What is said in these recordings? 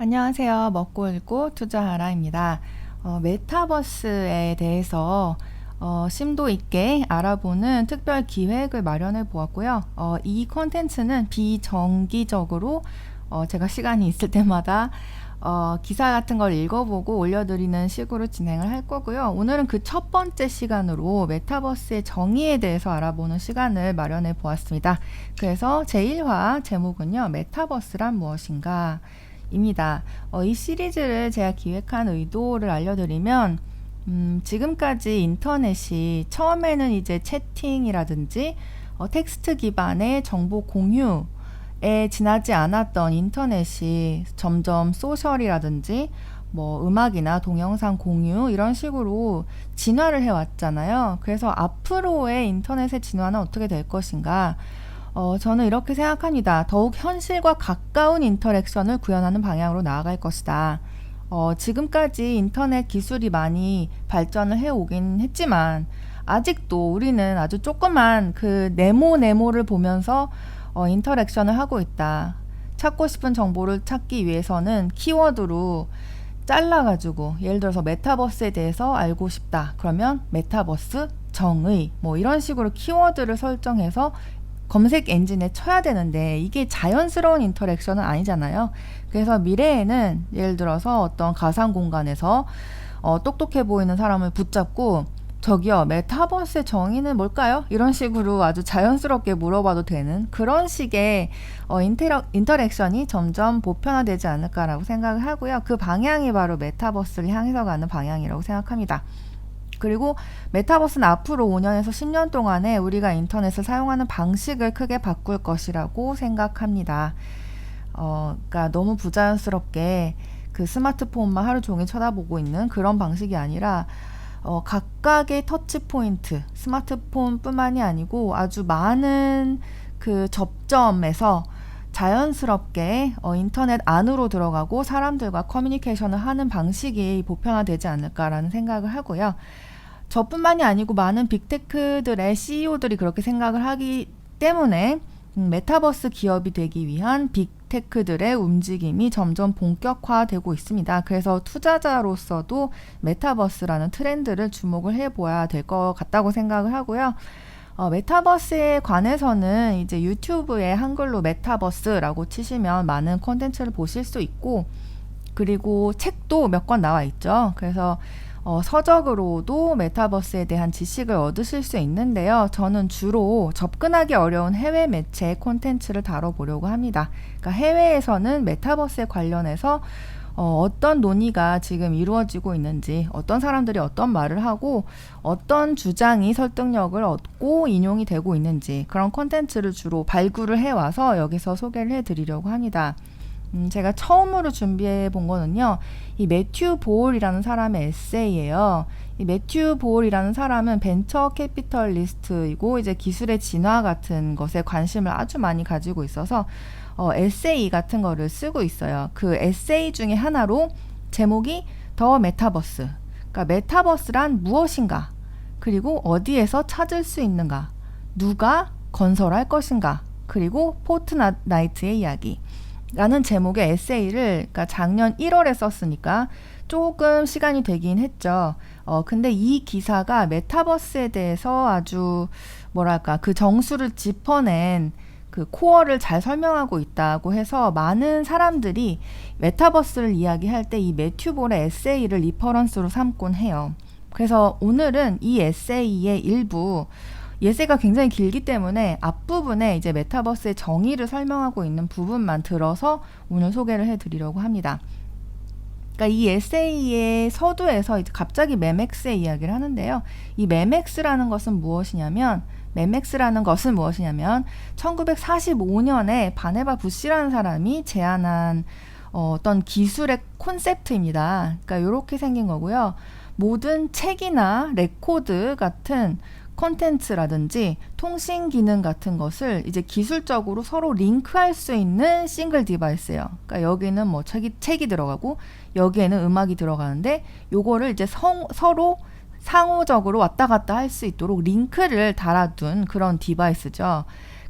안녕하세요. 먹고 읽고 투자하라입니다. 메타버스에 대해서 심도 있게 알아보는 특별 기획을 마련해 보았고요. 이 콘텐츠는 비정기적으로 제가 시간이 있을 때마다 기사 같은 걸 읽어보고 올려드리는 식으로 진행을 할 거고요. 오늘은 그 첫 번째 시간으로 메타버스의 정의에 대해서 알아보는 시간을 마련해 보았습니다. 그래서 제1화 제목은요, 메타버스란 무엇인가? 입니다. 이 시리즈를 제가 기획한 의도를 알려드리면, 지금까지 인터넷이 처음에는 이제 채팅이라든지 텍스트 기반의 정보 공유에 지나지 않았던 인터넷이 점점 소셜이라든지 뭐 음악이나 동영상 공유 이런 식으로 진화를 해왔잖아요. 그래서 앞으로의 인터넷의 진화는 어떻게 될 것인가? 저는 이렇게 생각합니다. 더욱 현실과 가까운 인터랙션을 구현하는 방향으로 나아갈 것이다. 지금까지 인터넷 기술이 많이 발전을 해오긴 했지만, 아직도 우리는 아주 조그만 그 네모를 보면서 인터랙션을 하고 있다. 찾고 싶은 정보를 찾기 위해서는 키워드로 잘라가지고, 예를 들어서 메타버스에 대해서 알고 싶다. 그러면 메타버스 정의 뭐 이런 식으로 키워드를 설정해서 검색 엔진에 쳐야 되는데, 이게 자연스러운 인터랙션은 아니잖아요. 그래서 미래에는 예를 들어서 어떤 가상 공간에서 똑똑해 보이는 사람을 붙잡고, 저기요, 메타버스의 정의는 뭘까요? 이런 식으로 아주 자연스럽게 물어봐도 되는 그런 식의 인터랙션이 점점 보편화되지 않을까라고 생각을 하고요. 그 방향이 바로 메타버스를 향해서 가는 방향이라고 생각합니다. 그리고 메타버스는 앞으로 5년에서 10년 동안에 우리가 인터넷을 사용하는 방식을 크게 바꿀 것이라고 생각합니다. 그러니까 너무 부자연스럽게 그 스마트폰만 하루 종일 쳐다보고 있는 그런 방식이 아니라, 각각의 터치 포인트, 스마트폰뿐만이 아니고 아주 많은 그 접점에서 자연스럽게 인터넷 안으로 들어가고 사람들과 커뮤니케이션을 하는 방식이 보편화되지 않을까라는 생각을 하고요. 저뿐만이 아니고 많은 빅테크들의 CEO들이 그렇게 생각을 하기 때문에 메타버스 기업이 되기 위한 빅테크들의 움직임이 점점 본격화되고 있습니다. 그래서 투자자로서도 메타버스라는 트렌드를 주목을 해봐야 될 것 같다고 생각을 하고요. 메타버스에 관해서는 이제 유튜브에 한글로 메타버스라고 치시면 많은 콘텐츠를 보실 수 있고, 그리고 책도 몇 권 나와 있죠. 그래서 서적으로도 메타버스에 대한 지식을 얻으실 수 있는데요. 저는 주로 접근하기 어려운 해외 매체의 콘텐츠를 다뤄보려고 합니다. 그러니까 해외에서는 메타버스에 관련해서 어떤 논의가 지금 이루어지고 있는지, 어떤 사람들이 어떤 말을 하고 어떤 주장이 설득력을 얻고 인용이 되고 있는지, 그런 콘텐츠를 주로 발굴을 해와서 여기서 소개를 해드리려고 합니다. 제가 처음으로 준비해 본 거는요, 이 매튜 보올이라는 사람의 에세이예요. 이 매튜 보올이라는 사람은 벤처 캐피털리스트이고, 이제 기술의 진화 같은 것에 관심을 아주 많이 가지고 있어서 에세이 같은 거를 쓰고 있어요. 그 에세이 중에 하나로 제목이 더 메타버스, 그러니까 메타버스란 무엇인가, 그리고 어디에서 찾을 수 있는가, 누가 건설할 것인가, 그리고 포트나이트의 이야기 라는 제목의 에세이를, 그러니까 작년 1월에 썼으니까 조금 시간이 되긴 했죠. 근데 이 기사가 메타버스에 대해서 아주 뭐랄까 그 정수를 짚어낸 그 코어를 잘 설명하고 있다고 해서 많은 사람들이 메타버스를 이야기할 때 이 매튜 볼의 에세이를 리퍼런스로 삼곤 해요. 그래서 오늘은 이 에세이의 일부, 에세이가 굉장히 길기 때문에 앞부분에 이제 메타버스의 정의를 설명하고 있는 부분만 들어서 오늘 소개를 해드리려고 합니다. 그러니까 이 에세이의 서두에서 이제 갑자기 매맥스의 이야기를 하는데요. 이 매맥스라는 것은 무엇이냐면 1945년에 바네바 부시라는 사람이 제안한 어떤 기술의 콘셉트입니다. 그러니까 이렇게 생긴 거고요. 모든 책이나 레코드 같은 콘텐츠라든지 통신 기능 같은 것을 이제 기술적으로 서로 링크할 수 있는 싱글 디바이스예요. 그러니까 여기는 뭐 책이 들어가고 여기에는 음악이 들어가는데, 요거를 이제 서로 상호적으로 왔다 갔다 할 수 있도록 링크를 달아둔 그런 디바이스죠.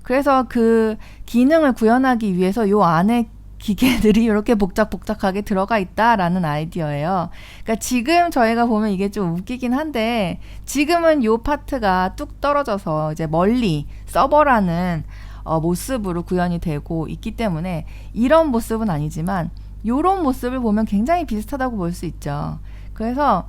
그래서 그 기능을 구현하기 위해서 요 안에 기계들이 이렇게 복잡복잡하게 들어가 있다라는 아이디어예요. 그러니까 지금 저희가 보면 이게 좀 웃기긴 한데 지금은 요 파트가 뚝 떨어져서 이제 멀리 서버라는 모습으로 구현이 되고 있기 때문에 이런 모습은 아니지만 요런 모습을 보면 굉장히 비슷하다고 볼 수 있죠. 그래서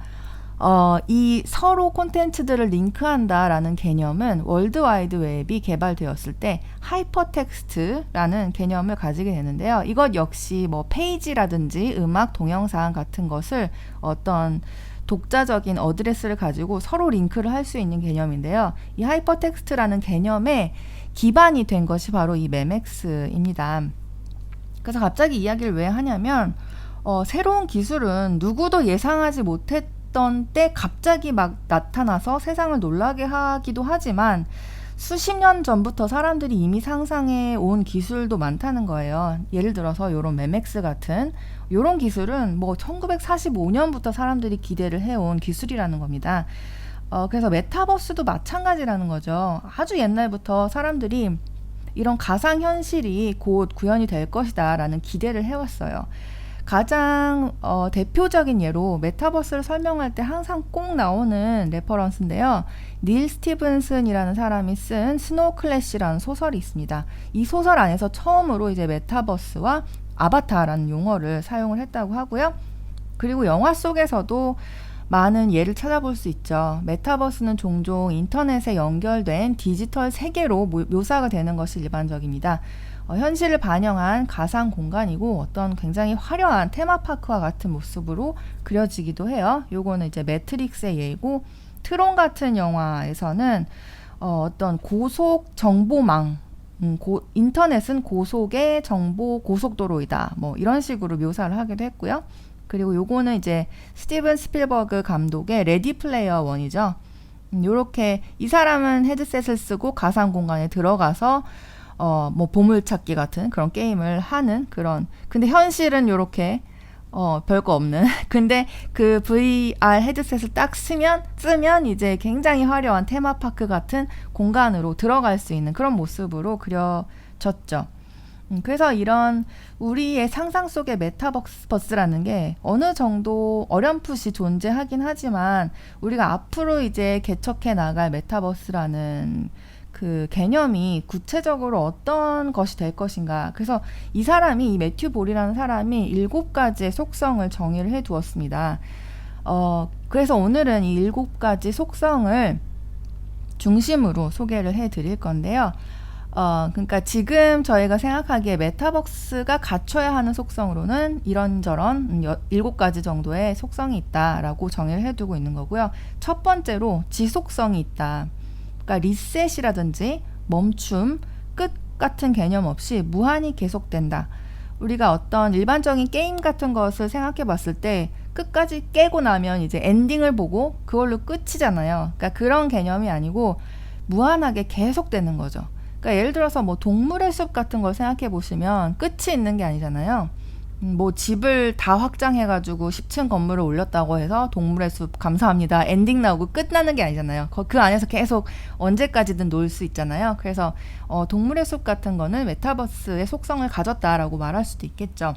이 서로 콘텐츠들을 링크한다라는 개념은 월드와이드 웹이 개발되었을 때 하이퍼텍스트라는 개념을 가지게 되는데요. 이것 역시 뭐 페이지라든지 음악, 동영상 같은 것을 어떤 독자적인 어드레스를 가지고 서로 링크를 할 수 있는 개념인데요. 이 하이퍼텍스트라는 개념에 기반이 된 것이 바로 이 메맥스입니다. 그래서 갑자기 이야기를 왜 하냐면 새로운 기술은 누구도 예상하지 못했던 때 갑자기 막 나타나서 세상을 놀라게 하기도 하지만 수십 년 전부터 사람들이 이미 상상해 온 기술도 많다는 거예요. 예를 들어서 이런 메맥스 같은 이런 기술은 뭐 1945년부터 사람들이 기대를 해온 기술이라는 겁니다. 그래서 메타버스도 마찬가지라는 거죠. 아주 옛날부터 사람들이 이런 가상현실이 곧 구현이 될 것이다 라는 기대를 해왔어요. 가장 대표적인 예로 메타버스를 설명할 때 항상 꼭 나오는 레퍼런스인데요. 닐 스티븐슨이라는 사람이 쓴 스노우 클래시라는 소설이 있습니다. 이 소설 안에서 처음으로 이제 메타버스와 아바타라는 용어를 사용을 했다고 하고요. 그리고 영화 속에서도 많은 예를 찾아볼 수 있죠. 메타버스는 종종 인터넷에 연결된 디지털 세계로 묘사가 되는 것이 일반적입니다. 현실을 반영한 가상 공간이고 어떤 굉장히 화려한 테마파크와 같은 모습으로 그려지기도 해요. 요거는 이제 매트릭스의 예이고, 트론 같은 영화에서는 어떤 고속 정보망, 인터넷은 고속의 정보 고속도로이다, 뭐 이런 식으로 묘사를 하기도 했고요. 그리고 요거는 이제 스티븐 스필버그 감독의 레디 플레이어 원이죠. 요렇게 이 사람은 헤드셋을 쓰고 가상 공간에 들어가서 뭐 보물찾기 같은 그런 게임을 하는 그런, 근데 현실은 요렇게 별거 없는 근데 그 VR 헤드셋을 딱 쓰면 이제 굉장히 화려한 테마파크 같은 공간으로 들어갈 수 있는 그런 모습으로 그려졌죠. 그래서 이런 우리의 상상 속의 메타버스라는 게 어느 정도 어렴풋이 존재하긴 하지만 우리가 앞으로 이제 개척해 나갈 메타버스라는 그 개념이 구체적으로 어떤 것이 될 것인가. 그래서 이 매튜 볼이라는 사람이 7가지의 속성을 정의를 해 두었습니다. 그래서 오늘은 이 7가지 속성을 중심으로 소개를 해 드릴 건데요. 그러니까 지금 저희가 생각하기에 메타버스가 갖춰야 하는 속성으로는 이런저런 7가지 정도의 속성이 있다라고 정의를 해두고 있는 거고요. 첫 번째로 지속성이 있다. 그러니까 리셋이라든지 멈춤, 끝 같은 개념 없이 무한히 계속된다. 우리가 어떤 일반적인 게임 같은 것을 생각해 봤을 때 끝까지 깨고 나면 이제 엔딩을 보고 그걸로 끝이잖아요. 그러니까 그런 개념이 아니고 무한하게 계속되는 거죠. 그러니까 예를 들어서 뭐 동물의 숲 같은 걸 생각해 보시면 끝이 있는 게 아니잖아요. 뭐 집을 다 확장해가지고 10층 건물을 올렸다고 해서 동물의 숲 감사합니다 엔딩 나오고 끝나는 게 아니잖아요. 그 안에서 계속 언제까지든 놀 수 있잖아요. 그래서 동물의 숲 같은 거는 메타버스의 속성을 가졌다라고 말할 수도 있겠죠.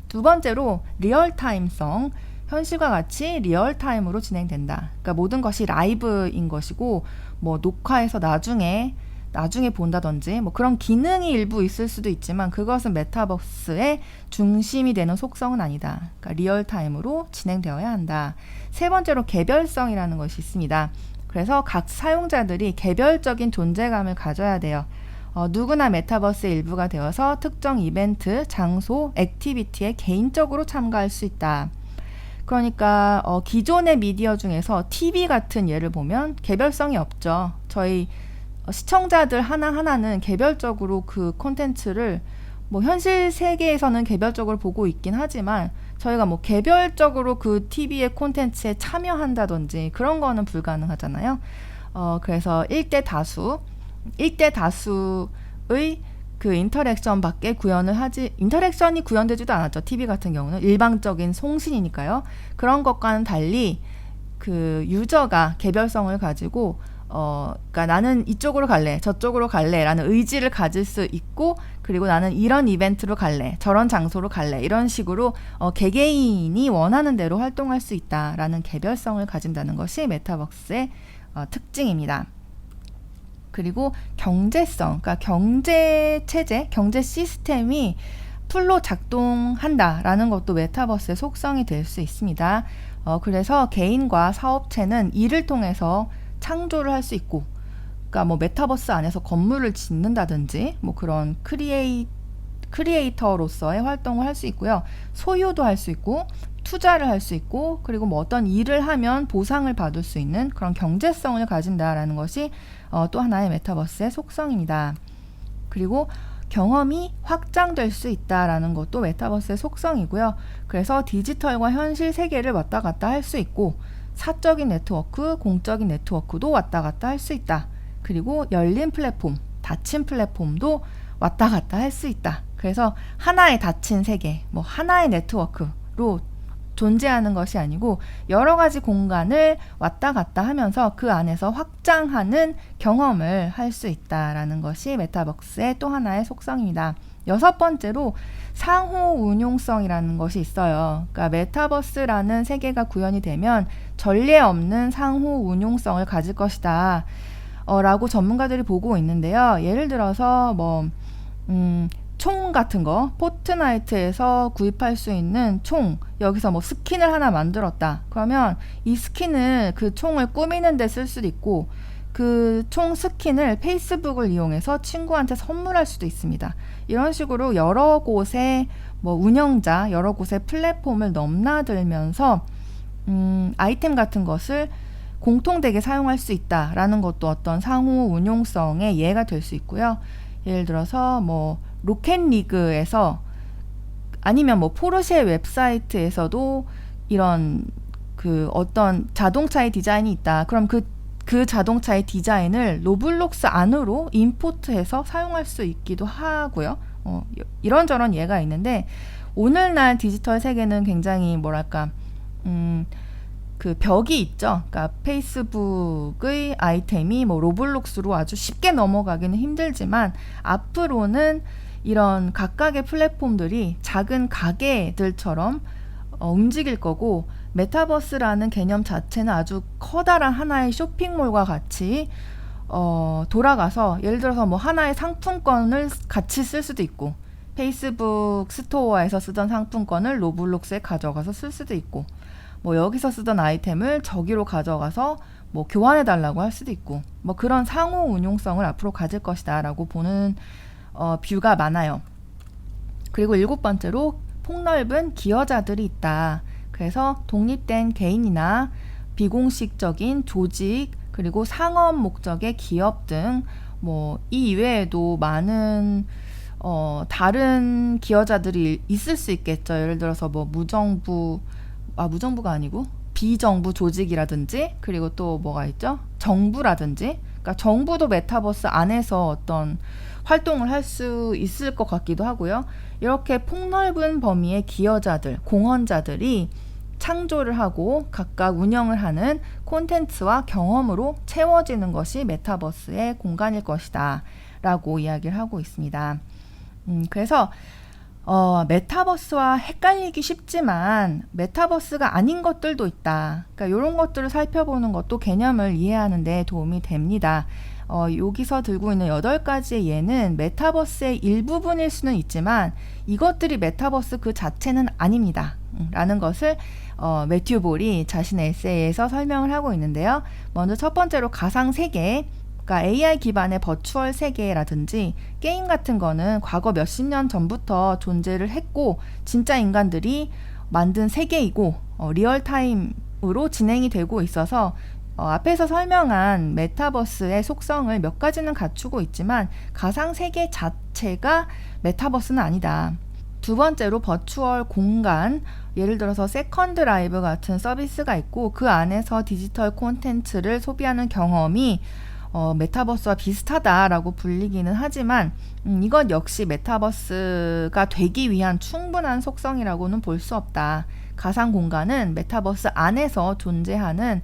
두 번째로 리얼타임성, 현실과 같이 리얼타임으로 진행된다. 그러니까 모든 것이 라이브인 것이고 뭐 녹화해서 나중에 본다든지 뭐 그런 기능이 일부 있을 수도 있지만 그것은 메타버스의 중심이 되는 속성은 아니다. 그러니까 리얼타임으로 진행되어야 한다. 세 번째로 개별성이라는 것이 있습니다. 그래서 각 사용자들이 개별적인 존재감을 가져야 돼요. 누구나 메타버스의 일부가 되어서 특정 이벤트, 장소, 액티비티에 개인적으로 참가할 수 있다. 그러니까 기존의 미디어 중에서 TV 같은 예를 보면 개별성이 없죠. 저희 시청자들 하나하나는 개별적으로 그 콘텐츠를 뭐 현실 세계에서는 개별적으로 보고 있긴 하지만 저희가 뭐 개별적으로 그 TV의 콘텐츠에 참여한다든지 그런 거는 불가능하잖아요. 그래서 1대 다수의 그 인터랙션밖에 인터랙션이 구현되지도 않았죠. TV 같은 경우는 일방적인 송신이니까요. 그런 것과는 달리 그 유저가 개별성을 가지고 그러니까 나는 이쪽으로 갈래, 저쪽으로 갈래 라는 의지를 가질 수 있고 그리고 나는 이런 이벤트로 갈래, 저런 장소로 갈래, 이런 식으로 개개인이 원하는 대로 활동할 수 있다라는 개별성을 가진다는 것이 메타버스의 특징입니다. 그리고 경제성, 그러니까 경제 체제, 경제 시스템이 풀로 작동한다라는 것도 메타버스의 속성이 될 수 있습니다. 그래서 개인과 사업체는 이를 통해서 창조를 할 수 있고, 그러니까 뭐 메타버스 안에서 건물을 짓는다든지 뭐 그런 크리에이터로서의 활동을 할 수 있고요. 소유도 할 수 있고 투자를 할 수 있고, 그리고 뭐 어떤 일을 하면 보상을 받을 수 있는 그런 경제성을 가진다라는 것이 또 하나의 메타버스의 속성입니다. 그리고 경험이 확장될 수 있다라는 것도 메타버스의 속성이고요. 그래서 디지털과 현실 세계를 왔다 갔다 할 수 있고, 사적인 네트워크, 공적인 네트워크도 왔다 갔다 할 수 있다. 그리고 열린 플랫폼, 닫힌 플랫폼도 왔다 갔다 할 수 있다. 그래서 하나의 닫힌 세계, 뭐 하나의 네트워크로 존재하는 것이 아니고 여러 가지 공간을 왔다 갔다 하면서 그 안에서 확장하는 경험을 할 수 있다라는 것이 메타버스의 또 하나의 속성입니다. 여섯 번째로 상호 운용성이라는 것이 있어요. 그러니까 메타버스라는 세계가 구현이 되면 전례 없는 상호 운용성을 가질 것이다 라고 전문가들이 보고 있는데요. 예를 들어서 총 같은 거, 포트나이트에서 구입할 수 있는 총, 여기서 뭐 스킨을 하나 만들었다. 그러면 이 스킨을, 그 총을 꾸미는 데 쓸 수도 있고, 그 총 스킨을 페이스북을 이용해서 친구한테 선물할 수도 있습니다. 이런 식으로 여러 곳의 뭐 운영자, 여러 곳의 플랫폼을 넘나들면서 아이템 같은 것을 공통되게 사용할 수 있다라는 것도 어떤 상호 운용성의 예가 될 수 있고요. 예를 들어서 뭐 로켓리그에서, 아니면 뭐 포르쉐 웹사이트에서도 이런 그 어떤 자동차의 디자인이 있다. 그럼 그 자동차의 디자인을 로블록스 안으로 임포트해서 사용할 수 있기도 하고요. 이런저런 예가 있는데, 오늘날 디지털 세계는 굉장히 뭐랄까 그 벽이 있죠. 그러니까 페이스북의 아이템이 뭐 로블록스로 아주 쉽게 넘어가기는 힘들지만, 앞으로는 이런 각각의 플랫폼들이 작은 가게들처럼 움직일 거고, 메타버스라는 개념 자체는 아주 커다란 하나의 쇼핑몰과 같이 돌아가서, 예를 들어서 뭐 하나의 상품권을 같이 쓸 수도 있고, 페이스북 스토어에서 쓰던 상품권을 로블록스에 가져가서 쓸 수도 있고, 뭐 여기서 쓰던 아이템을 저기로 가져가서 뭐 교환해 달라고 할 수도 있고, 뭐 그런 상호 운용성을 앞으로 가질 것이다 라고 보는 뷰가 많아요. 그리고 일곱 번째로 폭넓은 기여자들이 있다. 그래서 독립된 개인이나 비공식적인 조직, 그리고 상업 목적의 기업 등 뭐 이 이외에도 많은 다른 기여자들이 있을 수 있겠죠. 예를 들어서 뭐 무정부가 아니고 비정부 조직이라든지, 그리고 또 뭐가 있죠? 정부라든지. 그러니까 정부도 메타버스 안에서 어떤 활동을 할 수 있을 것 같기도 하고요. 이렇게 폭넓은 범위의 기여자들, 공헌자들이 창조를 하고 각각 운영을 하는 콘텐츠와 경험으로 채워지는 것이 메타버스의 공간일 것이다 라고 이야기를 하고 있습니다. 그래서 메타버스와 헷갈리기 쉽지만 메타버스가 아닌 것들도 있다. 그러니까 이런 것들을 살펴보는 것도 개념을 이해하는 데 도움이 됩니다. 여기서 들고 있는 8가지의 예는 메타버스의 일부분일 수는 있지만 이것들이 메타버스 그 자체는 아닙니다. 라는 것을 매튜 볼이 자신의 에세이에서 설명을 하고 있는데요. 먼저 첫 번째로 가상세계, 그러니까 AI 기반의 버추얼 세계라든지 게임 같은 거는 과거 몇십 년 전부터 존재를 했고 진짜 인간들이 만든 세계이고 리얼타임으로 진행이 되고 있어서 앞에서 설명한 메타버스의 속성을 몇 가지는 갖추고 있지만 가상세계 자체가 메타버스는 아니다. 두 번째로 버추얼 공간, 예를 들어서 세컨드 라이브 같은 서비스가 있고 그 안에서 디지털 콘텐츠를 소비하는 경험이 메타버스와 비슷하다라고 불리기는 하지만 이것 역시 메타버스가 되기 위한 충분한 속성이라고는 볼 수 없다. 가상 공간은 메타버스 안에서 존재하는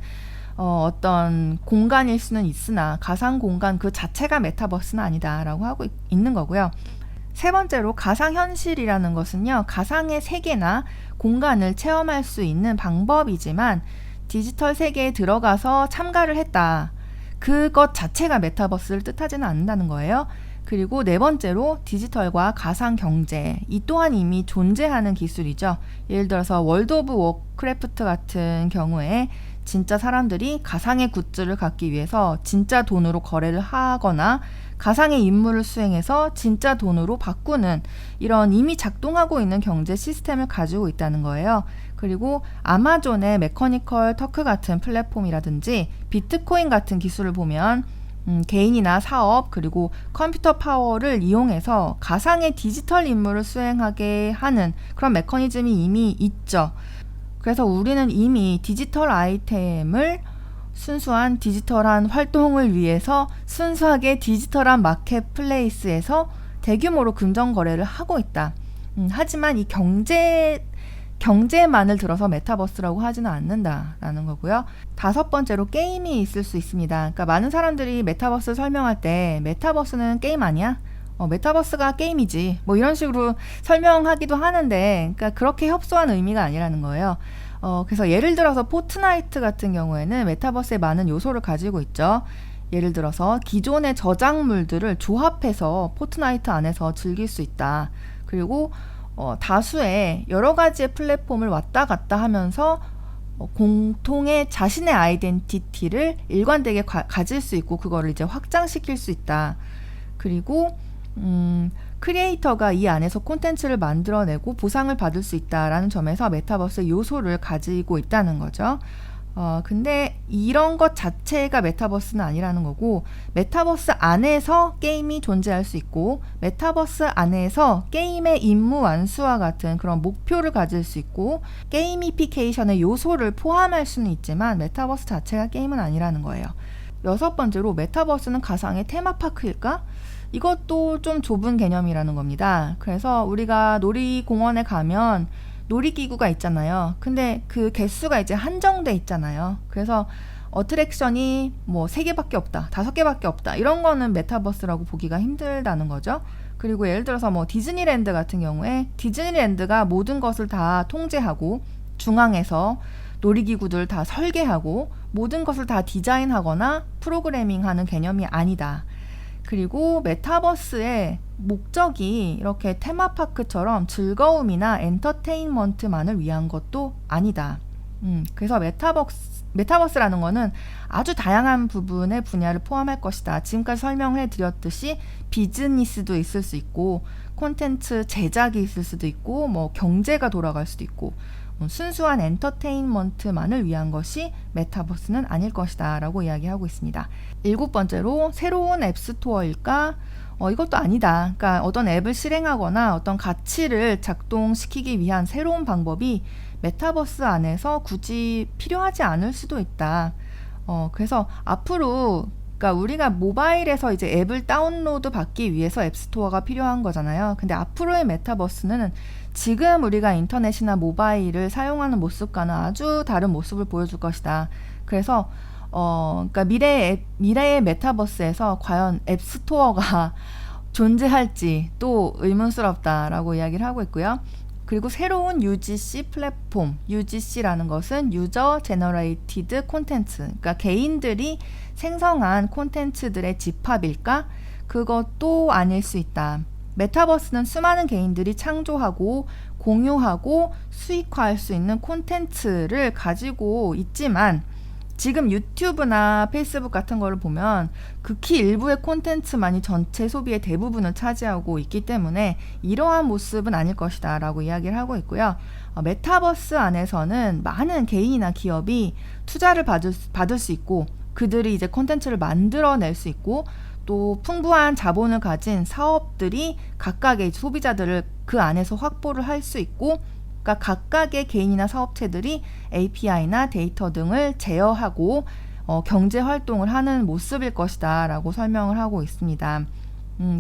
어떤 공간일 수는 있으나 가상 공간 그 자체가 메타버스는 아니다라고 하고 있는 거고요. 세 번째로 가상현실이라는 것은요, 가상의 세계나 공간을 체험할 수 있는 방법이지만 디지털 세계에 들어가서 참가를 했다. 그것 자체가 메타버스를 뜻하지는 않는다는 거예요. 그리고 네 번째로 디지털과 가상 경제. 이 또한 이미 존재하는 기술이죠. 예를 들어서 월드 오브 워크래프트 같은 경우에 진짜 사람들이 가상의 굿즈를 갖기 위해서 진짜 돈으로 거래를 하거나 가상의 임무를 수행해서 진짜 돈으로 바꾸는 이런 이미 작동하고 있는 경제 시스템을 가지고 있다는 거예요. 그리고 아마존의 메커니컬 터크 같은 플랫폼이라든지 비트코인 같은 기술을 보면 개인이나 사업 그리고 컴퓨터 파워를 이용해서 가상의 디지털 임무를 수행하게 하는 그런 메커니즘이 이미 있죠. 그래서 우리는 이미 디지털 아이템을 순수한 디지털한 활동을 위해서 순수하게 디지털한 마켓플레이스에서 대규모로 금전 거래를 하고 있다. 하지만 이 경제만을 들어서 메타버스라고 하지는 않는다라는 거고요. 다섯 번째로 게임이 있을 수 있습니다. 그러니까 많은 사람들이 메타버스 설명할 때 메타버스는 게임 아니야? 메타버스가 게임이지. 뭐 이런 식으로 설명하기도 하는데, 그러니까 그렇게 협소한 의미가 아니라는 거예요. 그래서 예를 들어서 포트나이트 같은 경우에는 메타버스에 많은 요소를 가지고 있죠. 예를 들어서 기존의 저작물들을 조합해서 포트나이트 안에서 즐길 수 있다. 그리고 다수의 여러 가지의 플랫폼을 왔다 갔다 하면서 공통의 자신의 아이덴티티를 일관되게 가질 수 있고 그거를 이제 확장시킬 수 있다. 그리고 크리에이터가 이 안에서 콘텐츠를 만들어내고 보상을 받을 수 있다라는 점에서 메타버스의 요소를 가지고 있다는 거죠. 근데 이런 것 자체가 메타버스는 아니라는 거고, 메타버스 안에서 게임이 존재할 수 있고 메타버스 안에서 게임의 임무 완수와 같은 그런 목표를 가질 수 있고 게이미피케이션의 요소를 포함할 수는 있지만 메타버스 자체가 게임은 아니라는 거예요. 여섯 번째로 메타버스는 가상의 테마파크일까? 이것도 좀 좁은 개념이라는 겁니다. 그래서 우리가 놀이공원에 가면 놀이기구가 있잖아요. 근데 그 개수가 이제 한정돼 있잖아요. 그래서 어트랙션이 뭐 3개밖에 없다, 5개밖에 없다, 이런 거는 메타버스라고 보기가 힘들다는 거죠. 그리고 예를 들어서 뭐 디즈니랜드 같은 경우에 디즈니랜드가 모든 것을 다 통제하고 중앙에서 놀이기구들 다 설계하고 모든 것을 다 디자인하거나 프로그래밍하는 개념이 아니다. 그리고 메타버스의 목적이 이렇게 테마파크처럼 즐거움이나 엔터테인먼트만을 위한 것도 아니다. 그래서 메타버스라는 거는 아주 다양한 부분의 분야를 포함할 것이다. 지금까지 설명을 해드렸듯이 비즈니스도 있을 수 있고 콘텐츠 제작이 있을 수도 있고 뭐 경제가 돌아갈 수도 있고 순수한 엔터테인먼트만을 위한 것이 메타버스는 아닐 것이다 라고 이야기하고 있습니다. 일곱 번째로 새로운 앱스토어일까? 이것도 아니다. 그러니까 어떤 앱을 실행하거나 어떤 가치를 작동시키기 위한 새로운 방법이 메타버스 안에서 굳이 필요하지 않을 수도 있다. 그래서 앞으로 그러니까 우리가 모바일에서 이제 앱을 다운로드 받기 위해서 앱스토어가 필요한 거잖아요. 근데 앞으로의 메타버스는 지금 우리가 인터넷이나 모바일을 사용하는 모습과는 아주 다른 모습을 보여줄 것이다. 그래서 그러니까 미래의 메타버스에서 과연 앱스토어가 존재할지 또 의문스럽다라고 이야기를 하고 있고요. 그리고 새로운 UGC 플랫폼, UGC라는 것은 유저 제너레이티드 콘텐츠, 그러니까 개인들이 생성한 콘텐츠들의 집합일까? 그것도 아닐 수 있다. 메타버스는 수많은 개인들이 창조하고 공유하고 수익화할 수 있는 콘텐츠를 가지고 있지만 지금 유튜브나 페이스북 같은 거를 보면 극히 일부의 콘텐츠만이 전체 소비의 대부분을 차지하고 있기 때문에 이러한 모습은 아닐 것이다 라고 이야기를 하고 있고요. 메타버스 안에서는 많은 개인이나 기업이 투자를 받을 수 있고 그들이 이제 콘텐츠를 만들어낼 수 있고 또 풍부한 자본을 가진 사업들이 각각의 소비자들을 그 안에서 확보를 할 수 있고 그러니까 각각의 개인이나 사업체들이 API나 데이터 등을 제어하고 경제 활동을 하는 모습일 것이다 라고 설명을 하고 있습니다.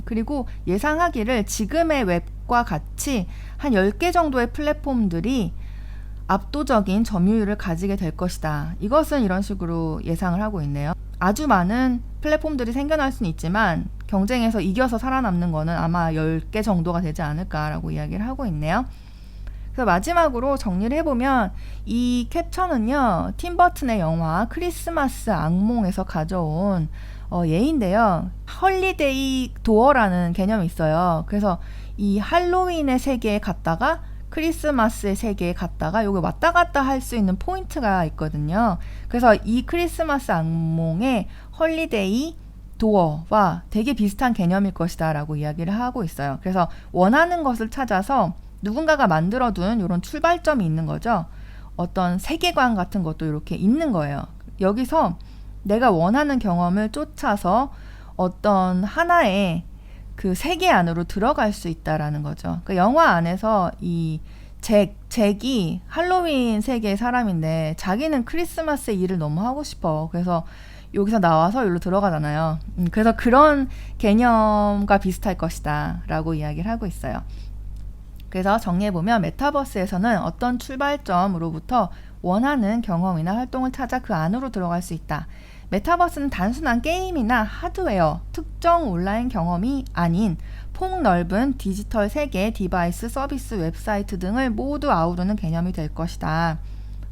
그리고 예상하기를 지금의 웹과 같이 한 10개 정도의 플랫폼들이 압도적인 점유율을 가지게 될 것이다. 이것은 이런 식으로 예상을 하고 있네요. 아주 많은 플랫폼들이 생겨날 수는 있지만 경쟁에서 이겨서 살아남는 거는 아마 10개 정도가 되지 않을까라고 이야기를 하고 있네요. 그래서 마지막으로 정리를 해보면 이 캡처는요, 팀 버튼의 영화 크리스마스 악몽에서 가져온 예인데요. 헐리데이 도어라는 개념이 있어요. 그래서 이 할로윈의 세계에 갔다가 크리스마스의 세계에 갔다가 요게 왔다 갔다 할 수 있는 포인트가 있거든요. 그래서 이 크리스마스 악몽의 헐리데이 도어와 되게 비슷한 개념일 것이다 라고 이야기를 하고 있어요. 그래서 원하는 것을 찾아서 누군가가 만들어둔 이런 출발점이 있는 거죠. 어떤 세계관 같은 것도 이렇게 있는 거예요. 여기서 내가 원하는 경험을 쫓아서 어떤 하나의 그 세계 안으로 들어갈 수 있다라는 거죠. 그 영화 안에서 이 잭이 할로윈 세계의 사람인데 자기는 크리스마스 일을 너무 하고 싶어. 그래서 여기서 나와서 여기로 들어가잖아요. 그래서 그런 개념과 비슷할 것이다 라고 이야기를 하고 있어요. 그래서 정리해보면 메타버스에서는 어떤 출발점으로부터 원하는 경험이나 활동을 찾아 그 안으로 들어갈 수 있다. 메타버스는 단순한 게임이나 하드웨어, 특정 온라인 경험이 아닌 폭넓은 디지털 세계, 디바이스, 서비스, 웹사이트 등을 모두 아우르는 개념이 될 것이다.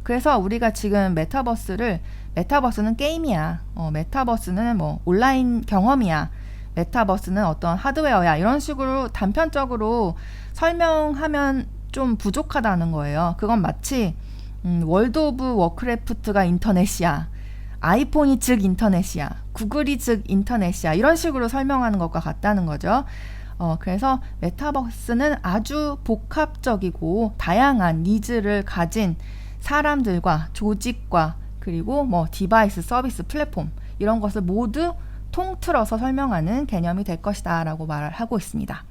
그래서 우리가 지금 메타버스는 게임이야. 메타버스는 뭐 온라인 경험이야. 메타버스는 어떤 하드웨어야. 이런 식으로 단편적으로 설명하면 좀 부족하다는 거예요. 그건 마치 월드 오브 워크래프트가 인터넷이야. 아이폰이 즉 인터넷이야. 구글이 즉 인터넷이야. 이런 식으로 설명하는 것과 같다는 거죠. 그래서 메타버스는 아주 복합적이고 다양한 니즈를 가진 사람들과 조직과 그리고 뭐 디바이스, 서비스, 플랫폼 이런 것을 모두 통틀어서 설명하는 개념이 될 것이다 라고 말을 하고 있습니다.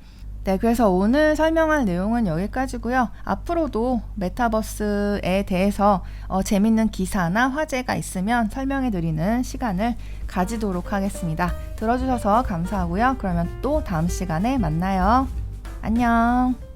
네, 그래서 오늘 설명할 내용은 여기까지고요. 앞으로도 메타버스에 대해서 재밌는 기사나 화제가 있으면 설명해 드리는 시간을 가지도록 하겠습니다. 들어주셔서 감사하고요. 그러면 또 다음 시간에 만나요. 안녕.